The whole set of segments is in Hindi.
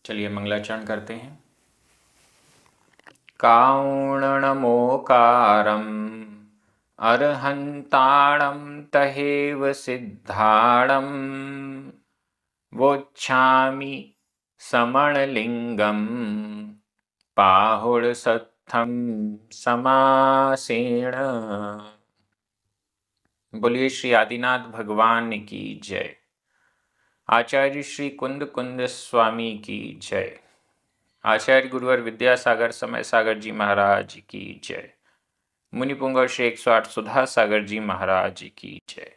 चलिए मंगलाचरण करते हैं। काउणनमोकारम् अर्हन्ताणं तहेव सिद्धाणं वोच्छामि समणलिंगं पाहुड़सत्थं समासेन। बोलिए श्री आदिनाथ भगवान की जय। आचार्य श्री कुंद कुंद स्वामी की जय। आचार्य गुरुवर विद्यासागर समय सागर जी महाराज की जय। मुनिपुंगव श्री 108 सुधा सागर जी महाराज की जय।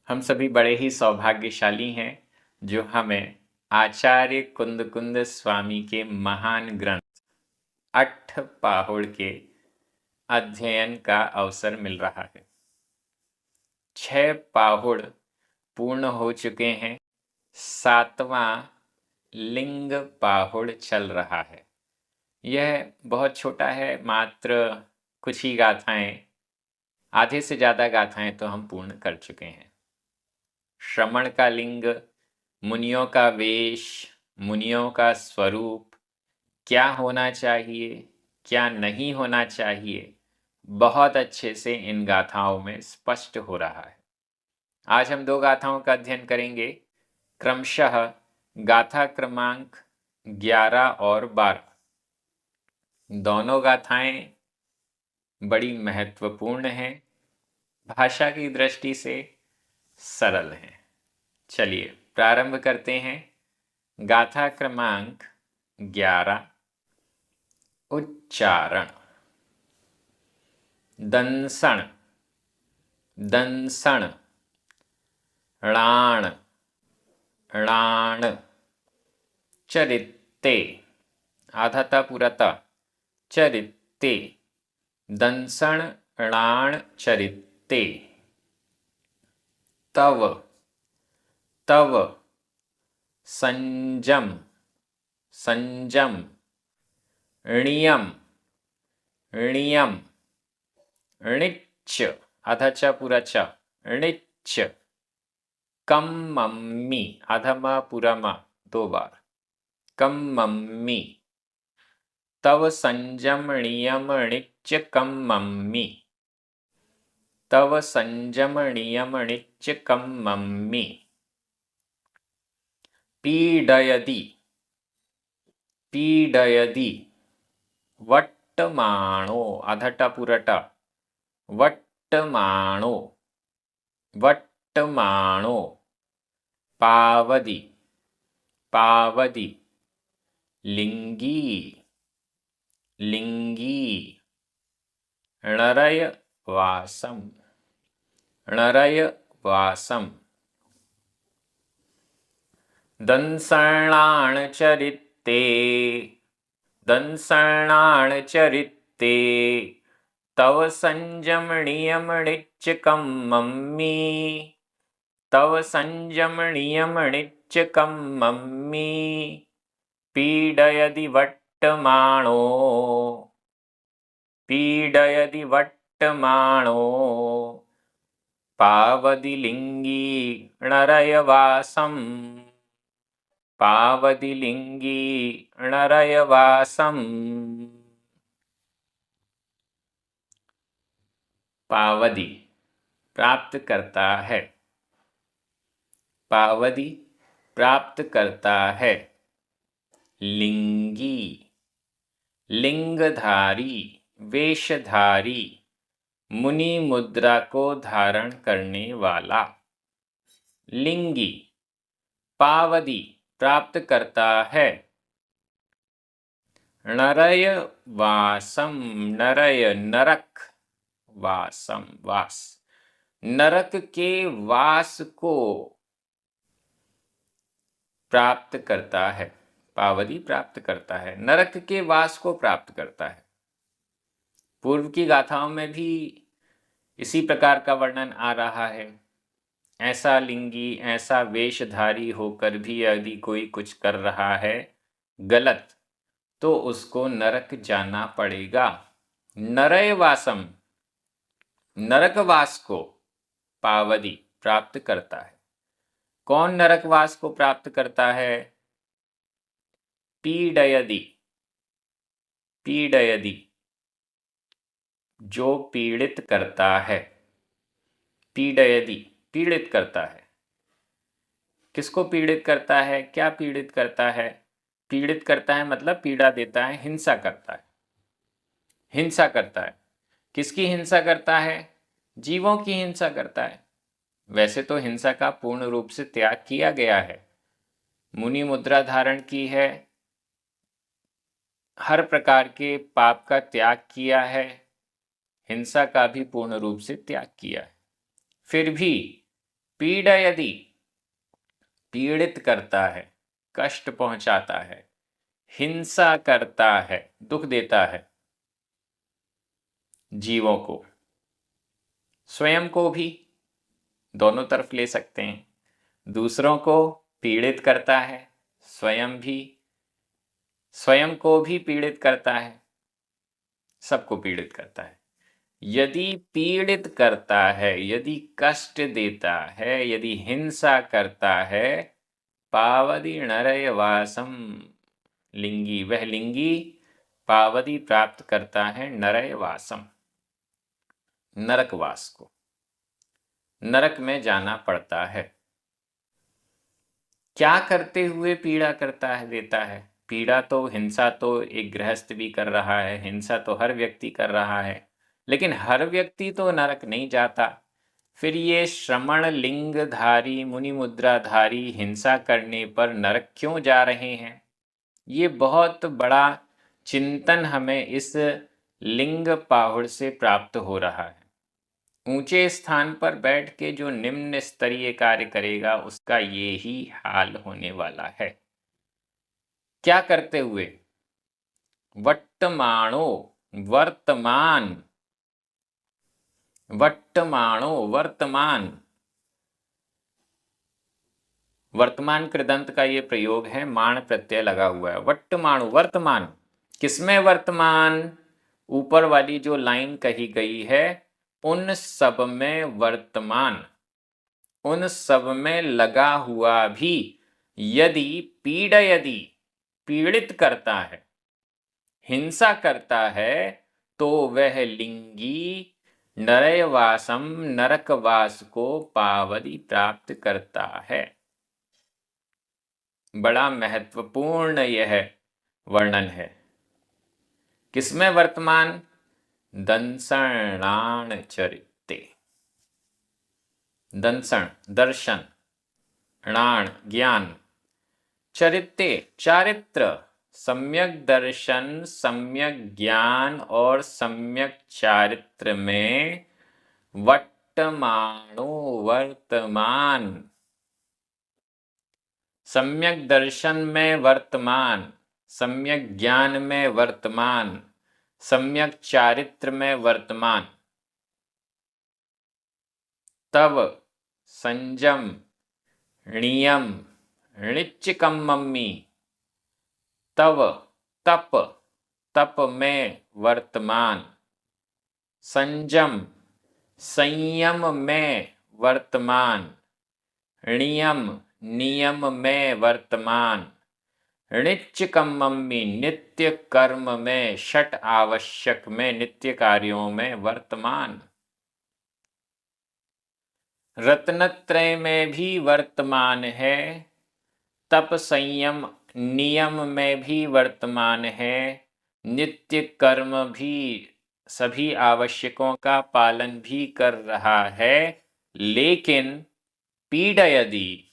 हम सभी बड़े ही सौभाग्यशाली हैं जो हमें आचार्य कुंद कुंद स्वामी के महान ग्रंथ अट्ठ पाहुड़ के अध्ययन का अवसर मिल रहा है। 6 पाहुड़ पूर्ण हो चुके हैं, 7वां लिंग पाहुड़ चल रहा है। यह बहुत छोटा है, मात्र कुछ ही गाथाएं, आधे से ज़्यादा गाथाएं तो हम पूर्ण कर चुके हैं। श्रमण का लिंग, मुनियों का वेश, मुनियों का स्वरूप, क्या होना चाहिए क्या नहीं होना चाहिए, बहुत अच्छे से इन गाथाओं में स्पष्ट हो रहा है। आज हम 2 गाथाओं का अध्ययन करेंगे, क्रमशः गाथा क्रमांक 11 और 12। दोनों गाथाएं बड़ी महत्वपूर्ण हैं, भाषा की दृष्टि से सरल हैं। चलिए प्रारंभ करते हैं। गाथा क्रमांक 11। उच्चारण। दंसण, दंसण, णाण, णाण, चरित्ते, आधाता पूराता, चरित्ते, दंसण णाण चरित्ते। तव, तव, संजम, संजम, णियम, णियम, णिच्च, आधाचा पूराचा, णिच्च, कम्मम्मी, आधामा पूरामा 2 बार, कम्मम्मी। तव संजम णियम णिच्च कम्मम्मी, तव संजम णियम णिच्च कम्मम्मी। पीडयति, पीडयति, वट्टमाणो, आधाटा पूराटा, वट्टमाणो, वट्टमाणो। पावदि, पावदि, लिंगी, लिंगी। णरयवासम, णरयवासम। दंसणाण चरित्ते, दंसणाण चरित्ते। तव संजम णियम णिच्च कम्मम्मी, तव संजम णियम णिच्च कम्मम्मी। पीडयति वट्टमाणो, पीडयति वट्टमाणो। पावदि लिंगी णरयवासम, पावदि लिंगी णरयवासम। पावदि प्राप्त करता है, पावदि प्राप्त करता है। लिंगी, लिंगधारी, वेशधारी, मुनि मुद्रा को धारण करने वाला। लिंगी, पावदि प्राप्त करता है। नरय वासम, नरय नरक, वासम वास, नरक के वास को प्राप्त करता है। पावदि प्राप्त करता है, नरक के वास को प्राप्त करता है। पूर्व की गाथाओं में भी इसी प्रकार का वर्णन आ रहा है। ऐसा लिंगी, ऐसा वेशधारी होकर भी यदि कोई कुछ कर रहा है गलत, तो उसको नरक जाना पड़ेगा। नरयवासम, नरकवास को पावदि प्राप्त करता है। कौन नरकवास को प्राप्त करता है? पीडयदि, पीडयदि, जो पीड़ित करता है। पीडयदि, पीड़ित करता है। किसको पीड़ित करता है? क्या पीड़ित करता है? पीड़ित करता है मतलब पीड़ा देता है, हिंसा करता है। हिंसा करता है। किसकी हिंसा करता है? जीवों की हिंसा करता है। वैसे तो हिंसा का पूर्ण रूप से त्याग किया गया है, मुनि मुद्रा धारण की है, हर प्रकार के पाप का त्याग किया है, हिंसा का भी पूर्ण रूप से त्याग किया है। फिर भी पीड़ा यदि पीड़ित करता है, कष्ट पहुंचाता है, हिंसा करता है, दुख देता है जीवों को, स्वयं को भी, दोनों तरफ ले सकते हैं। दूसरों को पीड़ित करता है, स्वयं भी, स्वयं को भी पीड़ित करता है, सबको पीड़ित करता है। यदि पीड़ित करता है, यदि कष्ट देता है, यदि हिंसा करता है, पावदी नरयवासम, लिंगी, वह लिंगी पावदी प्राप्त करता है नरयवासम, नरकवास को, नरक में जाना पड़ता है। क्या करते हुए पीड़ा करता है, देता है? पीड़ा तो, हिंसा तो एक गृहस्थ भी कर रहा है, हिंसा तो हर व्यक्ति कर रहा है, लेकिन हर व्यक्ति तो नरक नहीं जाता। फिर ये श्रमण लिंगधारी, मुनि मुद्राधारी हिंसा करने पर नरक क्यों जा रहे हैं? ये बहुत बड़ा चिंतन हमें इस लिंग पाहुड़ से प्राप्त हो रहा है। ऊंचे स्थान पर बैठ के जो निम्न स्तरीय कार्य करेगा उसका ये ही हाल होने वाला है। क्या करते हुए? वर्तमानो, वर्तमान, वर्तमानो, वर्तमान, वर्तमान कृदंत का ये प्रयोग है, मान प्रत्यय लगा हुआ है। वर्तमानु, वर्तमान, किसमें वर्तमान? ऊपर वाली जो लाइन कही गई है उन सब में वर्तमान, उन सब में लगा हुआ भी यदि पीड़यदि पीड़ित करता है, हिंसा करता है, तो वह लिंगी नरयवासम, नरकवास को पावदी प्राप्त करता है। बड़ा महत्वपूर्ण यह वर्णन है। किसमें वर्तमान? दंसणान चरिते, दंसण दर्शन, णाण ज्ञान, चरिते चारित्र, सम्यक दर्शन, सम्यक ज्ञान और सम्यक चारित्र में वर्तमानो, वर्तमान, सम्यक दर्शन में वर्तमान, सम्यक ज्ञान में वर्तमान, सम्यक चारित्र में वर्तमान, तब संजम, नियम, णिच्चिकम मम्मी, तव, तप, तप में वर्तमान, संजम, संयम में वर्तमान, नियम, नियम में वर्तमान, णिच्चिकम मम्मी, नित्य कर्म में, षट आवश्यक में, नित्य कार्यों में वर्तमान, रत्नत्रय में भी वर्तमान है, तप संयम नियम में भी वर्तमान है, नित्य कर्म भी, सभी आवश्यकों का पालन भी कर रहा है, लेकिन पीड़यदि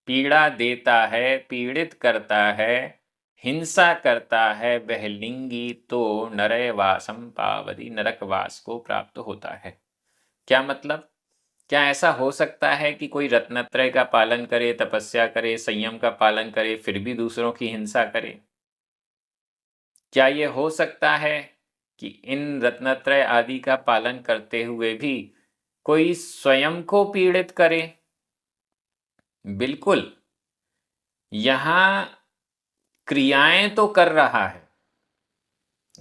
पीड़ा देता है, पीड़ित करता है, हिंसा करता है वह लिंगी तो नरयवासम पावदी, नरकवास को प्राप्त होता है। क्या मतलब? क्या ऐसा हो सकता है कि कोई रत्नत्रय का पालन करे, तपस्या करे, संयम का पालन करे, फिर भी दूसरों की हिंसा करे? क्या ये हो सकता है कि इन रत्नत्रय आदि का पालन करते हुए भी कोई स्वयं को पीड़ित करे? बिल्कुल। यहां क्रियाएं तो कर रहा है।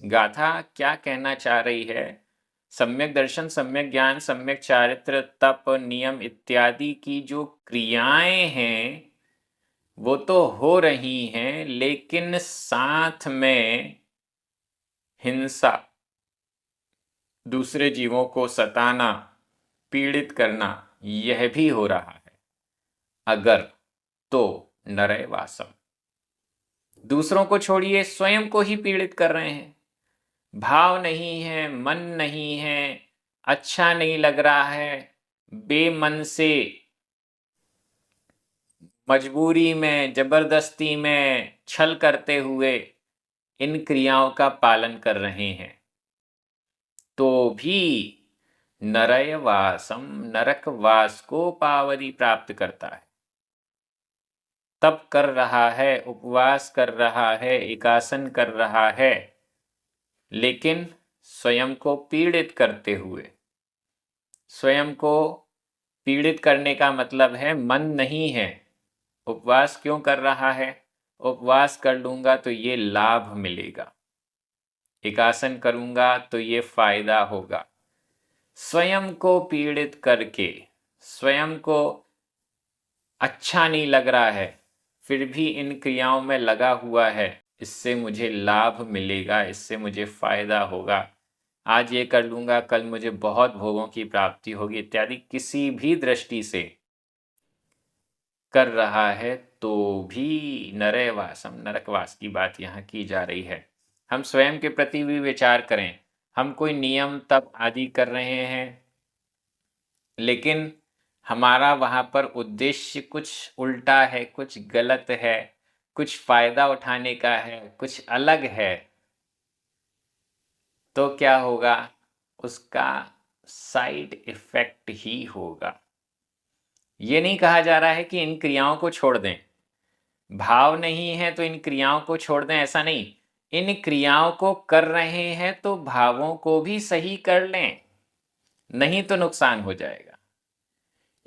गाथा क्या कहना चाह रही है? सम्यक दर्शन, सम्यक ज्ञान, सम्यक चारित्र, तप, नियम इत्यादि की जो क्रियाएं हैं वो तो हो रही हैं, लेकिन साथ में हिंसा, दूसरे जीवों को सताना, पीड़ित करना, यह भी हो रहा है। अगर तो नरैवासम, दूसरों को छोड़िए, स्वयं को ही पीड़ित कर रहे हैं। भाव नहीं है, मन नहीं है, अच्छा नहीं लग रहा है, बेमन से, मजबूरी में, जबरदस्ती में, छल करते हुए इन क्रियाओं का पालन कर रहे हैं, तो भी नरयवासम, नरकवास को पावरी प्राप्त करता है। तप कर रहा है, उपवास कर रहा है, एकासन कर रहा है, लेकिन स्वयं को पीड़ित करते हुए। स्वयं को पीड़ित करने का मतलब है मन नहीं है। उपवास क्यों कर रहा है? उपवास कर लूंगा तो ये लाभ मिलेगा, एकासन करूंगा तो ये फायदा होगा। स्वयं को पीड़ित करके, स्वयं को अच्छा नहीं लग रहा है, फिर भी इन क्रियाओं में लगा हुआ है, इससे मुझे लाभ मिलेगा, इससे मुझे फायदा होगा, आज ये कर लूंगा, कल मुझे बहुत भोगों की प्राप्ति होगी, इत्यादि किसी भी दृष्टि से कर रहा है, तो भी नरकवासम, नरकवास की बात यहाँ की जा रही है। हम स्वयं के प्रति भी विचार करें। हम कोई नियम तप आदि कर रहे हैं, लेकिन हमारा वहाँ पर उद्देश्य कुछ उल्टा है, कुछ गलत है, कुछ फायदा उठाने का है, कुछ अलग है, तो क्या होगा? उसका साइड इफेक्ट ही होगा। ये नहीं कहा जा रहा है कि इन क्रियाओं को छोड़ दें, भाव नहीं है तो इन क्रियाओं को छोड़ दें, ऐसा नहीं। इन क्रियाओं को कर रहे हैं तो भावों को भी सही कर लें, नहीं तो नुकसान हो जाएगा।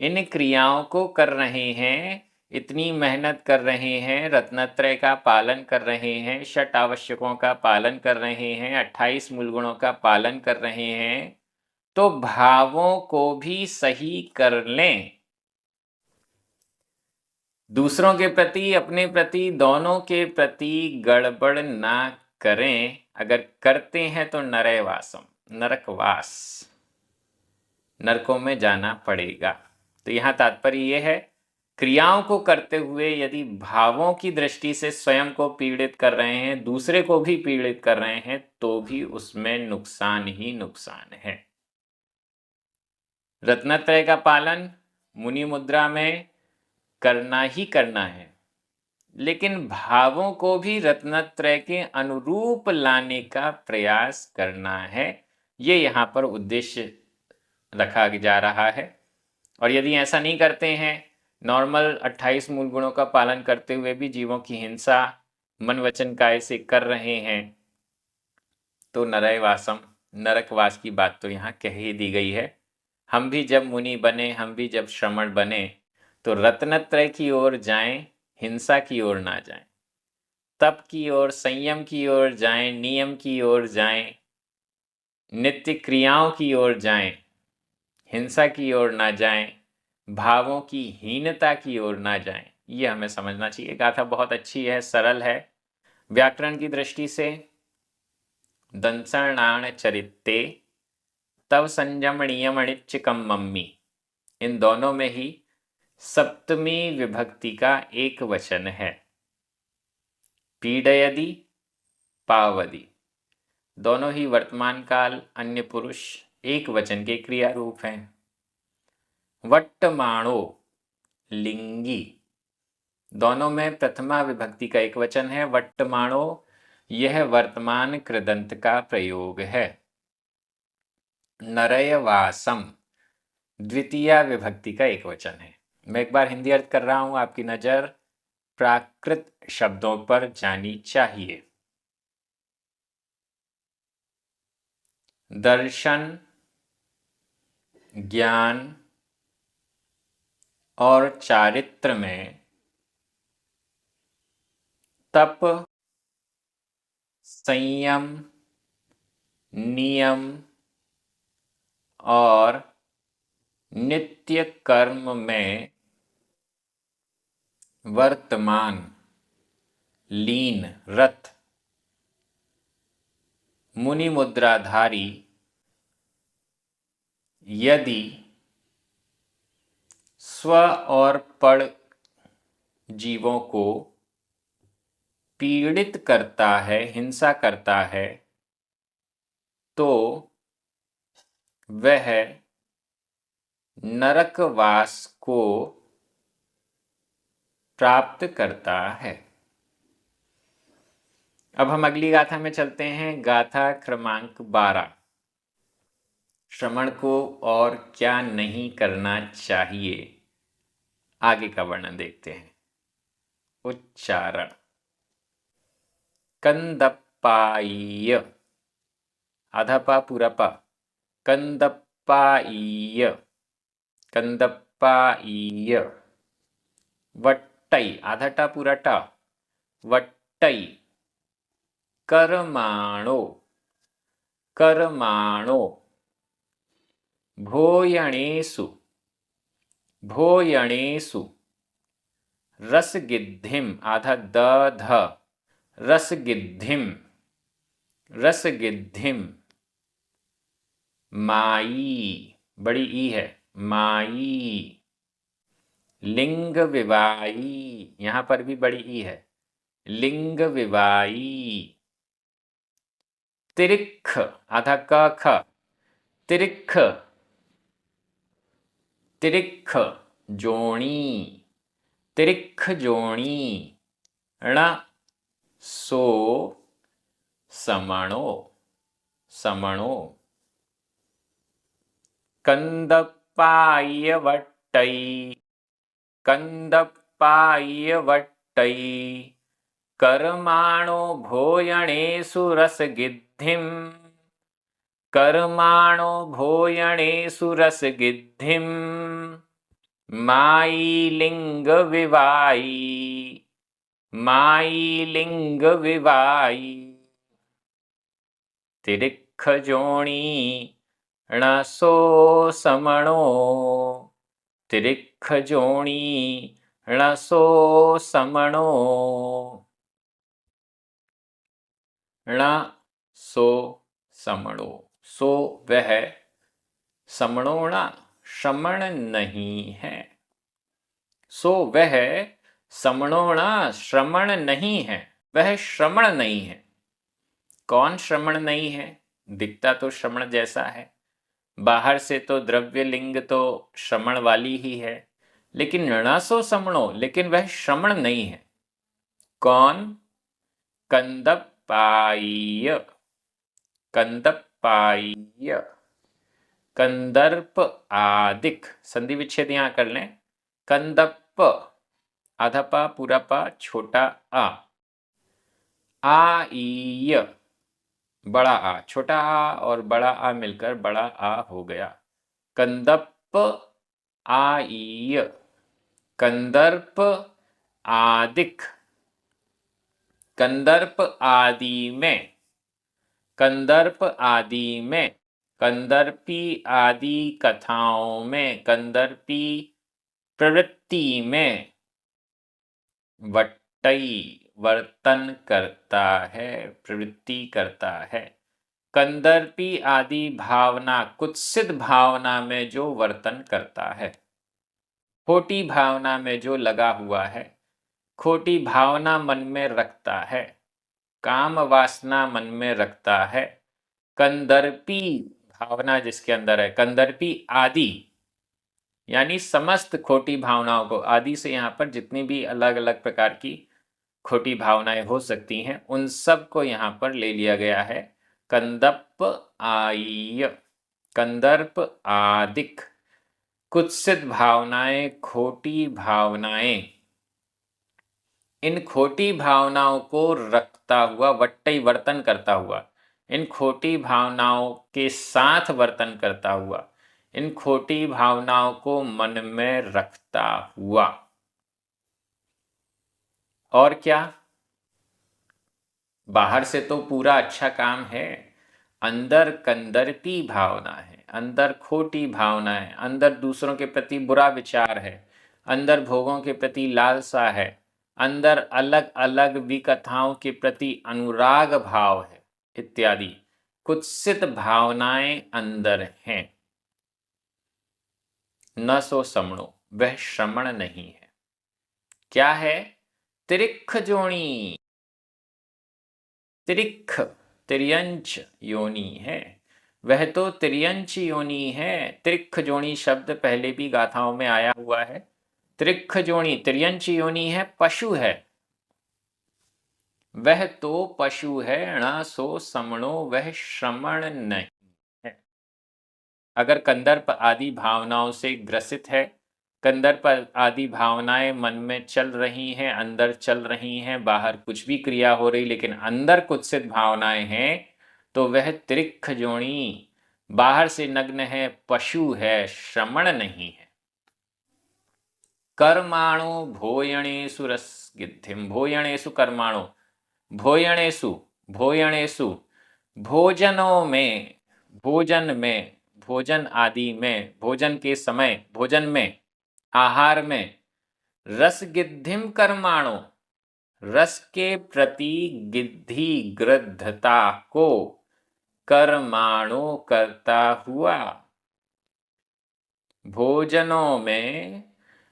इन क्रियाओं को कर रहे हैं, इतनी मेहनत कर रहे हैं, रत्नत्रय का पालन कर रहे हैं, षट आवश्यकों का पालन कर रहे हैं, 28 मूल गुणों का पालन कर रहे हैं, तो भावों को भी सही कर लें। दूसरों के प्रति, अपने प्रति, दोनों के प्रति गड़बड़ ना करें। अगर करते हैं तो नरकवासम, नरकवास, नरकों में जाना पड़ेगा। तो यहाँ तात्पर्य यह है, क्रियाओं को करते हुए यदि भावों की दृष्टि से स्वयं को पीड़ित कर रहे हैं, दूसरे को भी पीड़ित कर रहे हैं, तो भी उसमें नुकसान ही नुकसान है। रत्नत्रय का पालन मुनि मुद्रा में करना ही करना है, लेकिन भावों को भी रत्नत्रय के अनुरूप लाने का प्रयास करना है। ये यहाँ पर उद्देश्य रखा जा रहा है। और यदि ऐसा नहीं करते हैं, नॉर्मल 28 मूल गुणों का पालन करते हुए भी जीवों की हिंसा मन वचन काय से कर रहे हैं, तो नरकवासम, नरकवास की बात तो यहाँ कह ही दी गई है। हम भी जब मुनि बने, हम भी जब श्रमण बने, तो रत्नत्रय की ओर जाएं, हिंसा की ओर ना जाएं, तप की ओर, संयम की ओर जाएं, नियम की ओर जाएं, नित्य क्रियाओं की ओर जाएं, हिंसा की ओर ना जाएं, भावों की हीनता की ओर ना जाएं। ये हमें समझना चाहिए। गाथा बहुत अच्छी है, सरल है व्याकरण की दृष्टि से। दंसणाण चरित्ते तव संयम नियमणिच्चिकम मम्मी, इन दोनों में ही सप्तमी विभक्ति का एक वचन है। पीडयदि, पावदी, दोनों ही वर्तमान काल अन्य पुरुष एक वचन के क्रिया रूप हैं। वट्टमाणो, लिंगी, दोनों में प्रथमा विभक्ति का एक वचन है। वट्टमाणो, यह वर्तमान कृदंत का प्रयोग है। नरयवासम, द्वितीय विभक्ति का एक वचन है। मैं एक बार हिंदी अर्थ कर रहा हूं, आपकी नजर प्राकृत शब्दों पर जानी चाहिए। दर्शन, ज्ञान और चारित्र में तप, संयम, नियम, और नित्य कर्म में वर्तमान लीन रत मुनि मुद्राधारी यदि स्व और पड़ जीवों को पीड़ित करता है, हिंसा करता है, तो वह नरकवास को प्राप्त करता है। अब हम अगली गाथा में चलते हैं। गाथा क्रमांक 12। श्रमण को और क्या नहीं करना चाहिए, आगे का वर्णन देखते हैं। उच्चारण। कंदप्पाय्य, आधा पा पूरा पा, कंदप्पाय्य, कंदप्पाय्य। वट्टै, आधा टा पूरा टा, वट्टै। कर्माणो, कर्माणो। भोयणेषु, भोयणेषु। रसगिद्धिम, आधा द ध, रसगिद्धिम, रसगिद्धिम। माई, बड़ी ई है, माई। लिंग विवाई, यहां पर भी बड़ी ई है, लिंग विवाई। तिरिक्ख, आधा क ख, तिरिक्ख, तिरिक्ख जोणी, तिरिक्ख जोणी। ण सो समणो, समणो। कंदप्पाय्य वट्टै, कंदप्पाय्य वट्टै। कर्माणो भोयणेषु रसगिद्धिम, कर्माणो भोयणेषु रसगिद्धिम। माई लिंग विवाई, माई लिंग विवाई। तिरिक्ख जोणी ण सो समणो, तिरिक्ख जोणी ण सो समणो। ण सो समणो, सो वह, समणोणा श्रमण नहीं है, सो वह समणोणा श्रमण नहीं है, वह श्रमण नहीं है। कौन श्रमण नहीं है? दिखता तो श्रमण जैसा है, बाहर से तो द्रव्य लिंग तो श्रमण वाली ही है, लेकिन ण सो समणो, लेकिन वह श्रमण नहीं है। कौन? कंदप्पाय्य, कंदप्पाय्य। कंदर्प आदिक, संधि विच्छेद यहां कर लें। कंदप्प, आधा पा पूरा पा छोटा आ, आईय, बड़ा आ, छोटा आ और बड़ा आ मिलकर बड़ा आ हो गया। कंदप्प आईय, कंदर्प आदिक, कंदर्प आदि में, कंदर्प आदि में, कंदर्पी आदि कथाओं में, कंदर्पी प्रवृत्ति में। वट्टई, वर्तन करता है, प्रवृत्ति करता है। कंदर्पी आदि भावना, कुत्सित भावना में जो वर्तन करता है, खोटी भावना में जो लगा हुआ है, खोटी भावना मन में रखता है, काम वासना मन में रखता है, कंदर्पी भावना जिसके अंदर है, कंदर्पी आदि यानी समस्त खोटी भावनाओं को, आदि से यहाँ पर जितनी भी अलग अलग प्रकार की खोटी भावनाएं हो सकती हैं, उन सब को यहाँ पर ले लिया गया है। कंदप आय्य, कंदर्प आदिक, कुत्सित भावनाएं, खोटी भावनाएं। इन खोटी भावनाओं को रखता हुआ, वट्टई वर्तन करता हुआ, इन खोटी भावनाओं के साथ वर्तन करता हुआ, इन खोटी भावनाओं को मन में रखता हुआ। और क्या? बाहर से तो पूरा अच्छा काम है, अंदर कंदर्पी भावना है, अंदर खोटी भावना है, अंदर दूसरों के प्रति बुरा विचार है, अंदर भोगों के प्रति लालसा है, अंदर अलग अलग विकथाओं के प्रति अनुराग भाव है इत्यादि कुत्सित भावनाएं अंदर हैं। न सो समणो, वह श्रमण नहीं है। क्या है? त्रिक्ख जोनी, त्रिक्ख त्रियंच योनि है, वह तो त्रियंच योनि है। त्रिक्ख जोनी शब्द पहले भी गाथाओं में आया हुआ है। त्रिक्ख जोनी त्रियंच योनि है, पशु है, वह तो पशु है। न सो समणो, वह श्रमण नहीं है। अगर कंदर्प आदि भावनाओं से ग्रसित है, कंदर्प आदि भावनाएं मन में चल रही हैं, अंदर चल रही हैं, बाहर कुछ भी क्रिया हो रही लेकिन अंदर कुत्सित भावनाएं हैं, तो वह त्रिक्ख जोनी बाहर से नग्न है, पशु है, श्रमण नहीं है। कर्माणो भोयणेषु रसगिद्धिम, भोयणेषु कर्माणो, भोयणेषु भोयणेषु भोजनों में, भोजन में, भोजन आदि में, भोजन के समय, भोजन में, आहार में, रसगिद्धिम कर्माणो, रस के प्रति गिद्धि गृद्धता को कर्माणो करता हुआ, भोजनों में,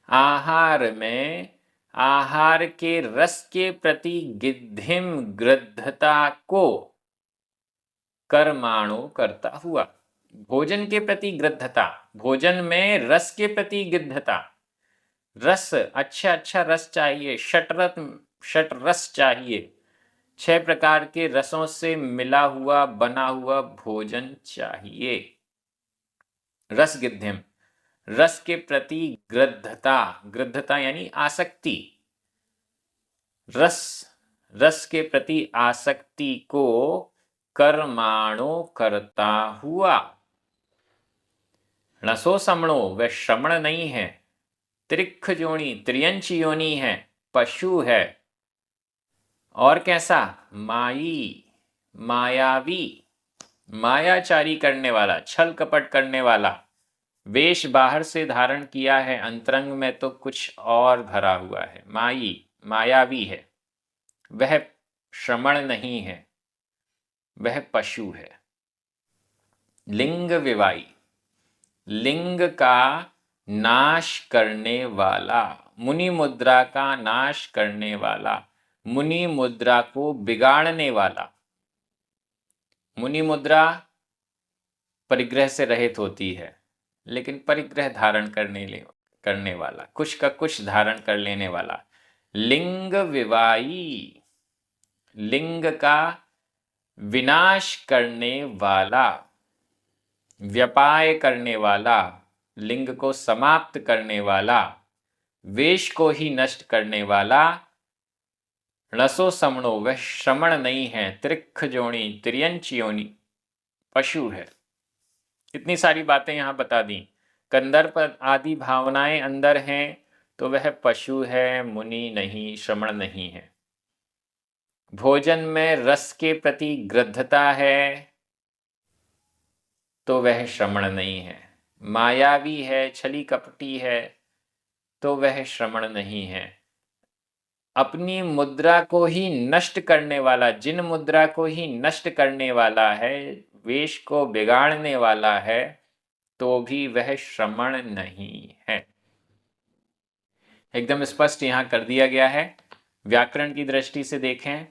आहार में, आहार के रस के प्रति गिद्धिम गृद्धता को कर्माणु करता हुआ। भोजन के प्रति गृद्धता, भोजन में रस के प्रति गिद्धता, रस अच्छा अच्छा रस चाहिए, षट रस चाहिए, 6 प्रकार के रसों से मिला हुआ बना हुआ भोजन चाहिए। रस गिद्धिम, रस के प्रति गृद्धता, गृद्धता यानी आसक्ति, रस के प्रति आसक्ति को कर्माणो करता हुआ। नसो समणो, वह श्रमण नहीं है। त्रिक्ख जोनी, त्रियंच योनि है, पशु है। और कैसा? माई, मायावी, मायाचारी करने वाला, छल कपट करने वाला, वेश बाहर से धारण किया है, अंतरंग में तो कुछ और भरा हुआ है। माई, मायावी है, वह श्रमण नहीं है, वह पशु है। लिंग विवाई, लिंग का नाश करने वाला, मुनि मुद्रा का नाश करने वाला, मुनि मुद्रा को बिगाड़ने वाला। मुनि मुद्रा परिग्रह से रहित होती है, लेकिन परिग्रह धारण करने वाला, कुछ का कुछ धारण कर लेने वाला। लिंग विवाई, लिंग का विनाश करने वाला, व्यपाय करने वाला, लिंग को समाप्त करने वाला, वेश को ही नष्ट करने वाला। रसो समणो, वह श्रमण नहीं है। त्रिक्ख जोनी, त्रियंच योनि, पशु है। इतनी सारी बातें यहां बता दी। कंदर्प आदि भावनाएं अंदर हैं तो वह पशु है, मुनि नहीं, श्रमण नहीं है। भोजन में रस के प्रति गृद्धता है तो वह श्रमण नहीं है। मायावी है, छली कपटी है तो वह श्रमण नहीं है। अपनी मुद्रा को ही नष्ट करने वाला, जिन मुद्रा को ही नष्ट करने वाला है, वेश को बिगाड़ने वाला है, तो भी वह श्रमण नहीं है। एकदम स्पष्ट यहां कर दिया गया है। व्याकरण की दृष्टि से देखें,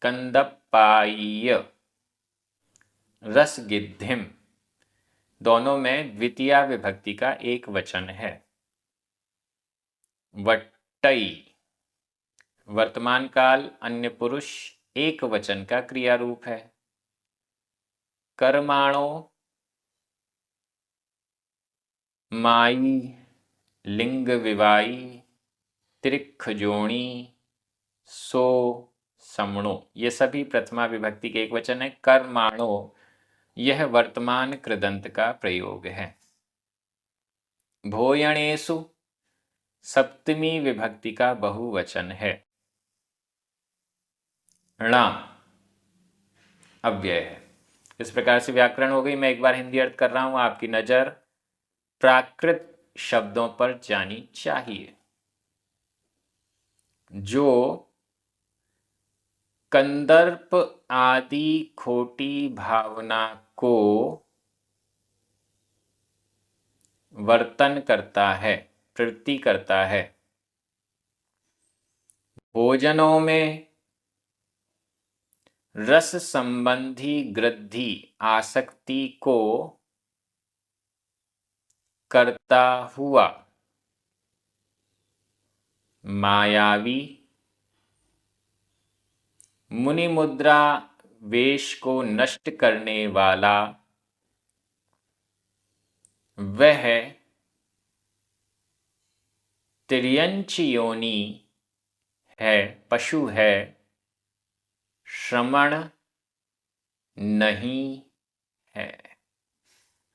कंदप्पाय्य, रसगिद्धिम, दोनों में द्वितीया विभक्ति का एक वचन है। वट्टई, वर्तमान काल अन्य पुरुष एक वचन का क्रिया रूप है। कर्माणो, माई, लिंग विवाई, त्रिक्ख जोणी, सो समणो, ये सभी प्रथमा विभक्ति के एक वचन है। कर्माणो यह वर्तमान कृदंत का प्रयोग है। भोयणेषु सप्तमी विभक्ति का बहुवचन है। ण अव्यय है। इस प्रकार से व्याकरण हो गई। मैं एक बार हिंदी अर्थ कर रहा हूं, आपकी नजर प्राकृत शब्दों पर जानी चाहिए। जो कंदर्प आदि खोटी भावना को वर्तन करता है, प्रवृत्ति करता है। भोजनों में रस संबंधी गृद्धि आसक्ति को करता हुआ मायावी मुनि मुद्रा वेश को नष्ट करने वाला वह तिर्यंच योनि है, पशु है, श्रमण नहीं है।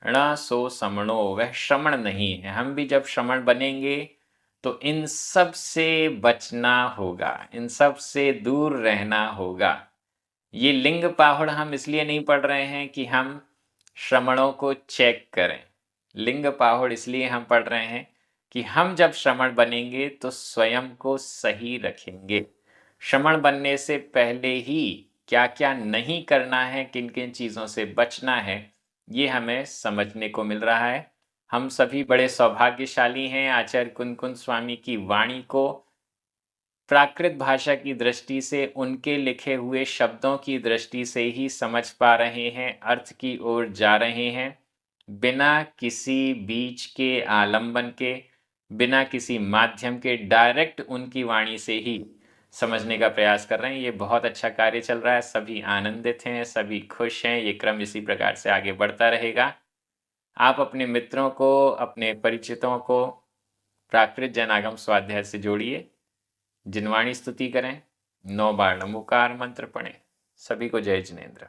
ण सो समणो, वह श्रमण नहीं है। हम भी जब श्रमण बनेंगे तो इन सब से बचना होगा, इन सब से दूर रहना होगा। ये लिंग पाहुड़ हम इसलिए नहीं पढ़ रहे हैं कि हम श्रमणों को चेक करें। लिंग पाहुड़ इसलिए हम पढ़ रहे हैं कि हम जब श्रमण बनेंगे तो स्वयं को सही रखेंगे। श्रमण बनने से पहले ही क्या क्या नहीं करना है, किन किन चीज़ों से बचना है, ये हमें समझने को मिल रहा है। हम सभी बड़े सौभाग्यशाली हैं, आचार्य कुंद स्वामी की वाणी को प्राकृत भाषा की दृष्टि से, उनके लिखे हुए शब्दों की दृष्टि से ही समझ पा रहे हैं, अर्थ की ओर जा रहे हैं, बिना किसी बीच के आलंबन के, बिना किसी माध्यम के, डायरेक्ट उनकी वाणी से ही समझने का प्रयास कर रहे हैं। ये बहुत अच्छा कार्य चल रहा है, सभी आनंदित हैं, सभी खुश हैं। ये क्रम इसी प्रकार से आगे बढ़ता रहेगा। आप अपने मित्रों को, अपने परिचितों को प्राकृत जनागम स्वाध्याय से जोड़िए, जिनवाणी स्तुति करें, 9 बार नमोकार मंत्र पढ़ें। सभी को जय जिनेन्द्र।